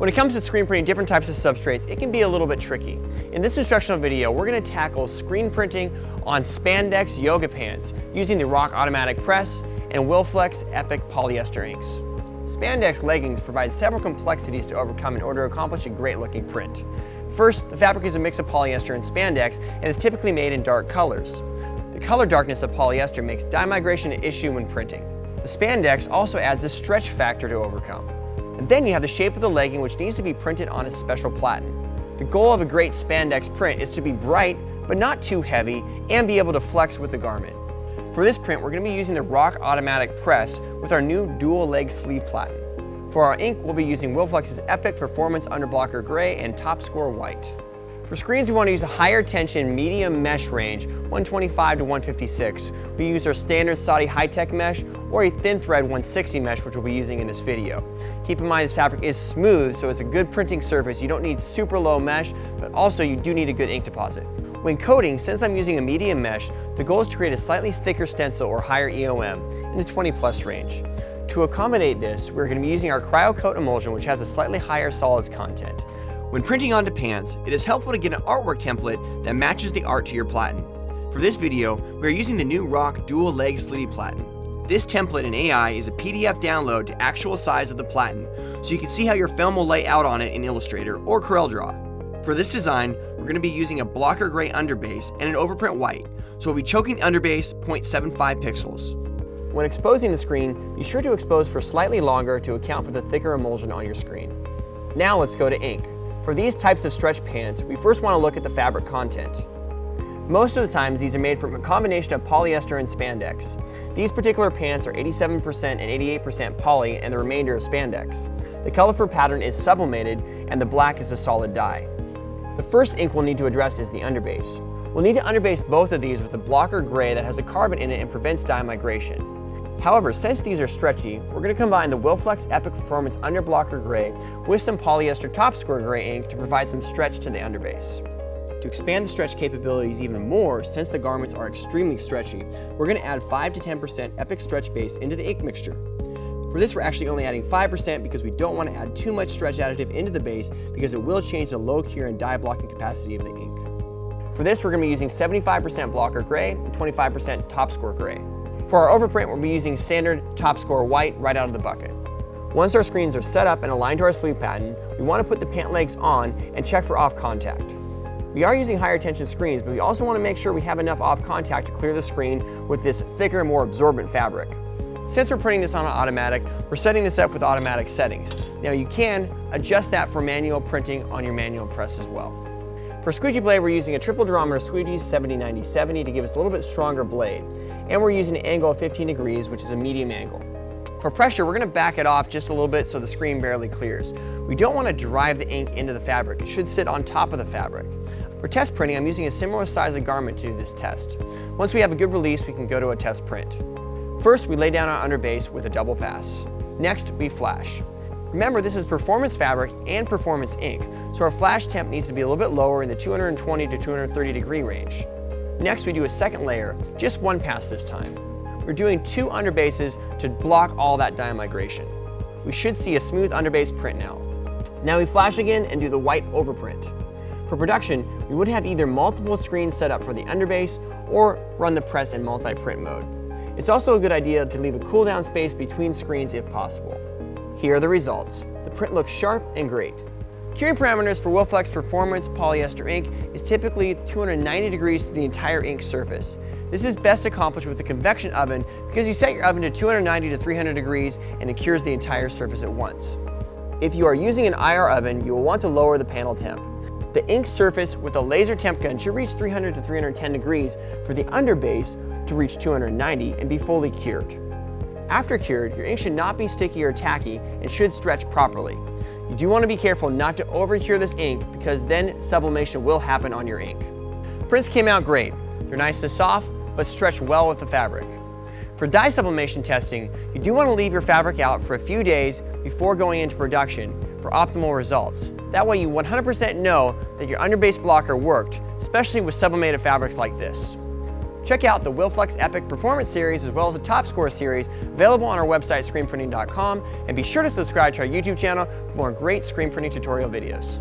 When it comes to screen printing different types of substrates, it can be a little bit tricky. In this instructional video, we're going to tackle screen printing on spandex yoga pants using the Rock Automatic Press and Wifllex Epic polyester inks. Spandex Leggings provide several complexities to overcome in order to accomplish a great looking print. First, the fabric is a mix of polyester and spandex and is typically made in dark colors. The color darkness of polyester makes dye migration an issue when printing. The spandex also adds a stretch factor to overcome. And then you have the shape of the legging, which needs to be printed on a special platen. The goal of a great spandex print is to be bright, but not too heavy, and be able to flex with the garment. For this print, we're going to be using the Rock Automatic Press with our new dual leg sleeve platen. For our ink, we'll be using Wifllex Epic Performance Underblocker Gray and Topscore White. For screens, we want to use a higher tension medium mesh range, 125 to 156. We use our standard Saati Hitech mesh or a thin thread 160 mesh, which we'll be using in this video. Keep in mind this fabric is smooth, so it's a good printing surface. You don't need super low mesh, but also you do need a good ink deposit. When coating, since I'm using a medium mesh, the goal is to create a slightly thicker stencil or higher EOM in the 20+ range. To accommodate this, we're going to be using our CryoCoat emulsion, which has a slightly higher solids content. When printing onto pants, it is helpful to get an artwork template that matches the art to your platen. For this video, we are using the new Rock Dual Leg Sleeve Platen. This template in AI is a PDF download to actual size of the platen, so you can see how your film will lay out on it in Illustrator or CorelDRAW. For this design, we're going to be using a blocker gray underbase and an overprint white, so we'll be choking the underbase 0.75 pixels. When exposing the screen, be sure to expose for slightly longer to account for the thicker emulsion on your screen. Now let's go to ink. For these types of stretch pants, we first want to look at the fabric content. Most of the times, these are made from a combination of polyester and spandex. These particular pants are 87% and 88% poly, and the remainder is spandex. The colorful pattern is sublimated, and the black is a solid dye. The first ink we'll need to address is the underbase. We'll need to underbase both of these with a blocker gray that has a carbon in it and prevents dye migration. However, since these are stretchy, we're going to combine the Wilflex Epic Performance Underblocker Gray with some polyester Topscore Gray ink to provide some stretch to the underbase. To expand the stretch capabilities even more, since the garments are extremely stretchy, we're going to add 5 to 10% Epic Stretch Base into the ink mixture. For this, we're actually only adding 5% because we don't want to add too much stretch additive into the base because it will change the low cure and dye blocking capacity of the ink. For this, we're going to be using 75% Blocker Gray and 25% Topscore Gray. For our overprint, we'll be using standard Topscore White right out of the bucket. Once our screens are set up and aligned to our sleeve pattern, we want to put the pant legs on and check for off contact. We are using higher tension screens, but we also want to make sure we have enough off contact to clear the screen with this thicker, more absorbent fabric. Since we're putting this on an automatic, we're setting this up with automatic settings. Now you can adjust that for manual printing on your manual press as well. For squeegee blade, we're using a triple durometer squeegee 70-90-70 to give us a little bit stronger blade. And we're using an angle of 15 degrees, which is a medium angle. For pressure, we're going to back it off just a little bit so the screen barely clears. We don't want to drive the ink into the fabric. It should sit on top of the fabric. For test printing, I'm using a similar size of garment to do this test. Once we have a good release, we can go to a test print. First, we lay down our underbase with a double pass. Next, we flash. Remember, this is performance fabric and performance ink, so our flash temp needs to be a little bit lower in the 220 to 230 degree range. Next, we do a second layer, just one pass this time. We're doing 2 underbases to block all that dye migration. We should see a smooth underbase print now. Now we flash again and do the white overprint. For production, we would have either multiple screens set up for the underbase or run the press in multi-print mode. It's also a good idea to leave a cool down space between screens if possible. Here are the results. The print looks sharp and great. Curing parameters for Wiflex Performance Polyester ink is typically 290 degrees to the entire ink surface. This is best accomplished with a convection oven because you set your oven to 290 to 300 degrees and it cures the entire surface at once. If you are using an IR oven, you will want to lower the panel temp. The ink surface with a laser temp gun should reach 300 to 310 degrees for the underbase to reach 290 and be fully cured. After cured, your ink should not be sticky or tacky and should stretch properly. You do want to be careful not to over-cure this ink because then sublimation will happen on your ink. Prints came out great. They're nice and soft, but stretch well with the fabric. For dye sublimation testing, you do want to leave your fabric out for a few days before going into production for optimal results. That way you 100% know that your underbase blocker worked, especially with sublimated fabrics like this. Check out the Wilflex Epic Performance Series as well as the Topscore series available on our website screenprinting.com, and be sure to subscribe to our YouTube channel for more great screen printing tutorial videos.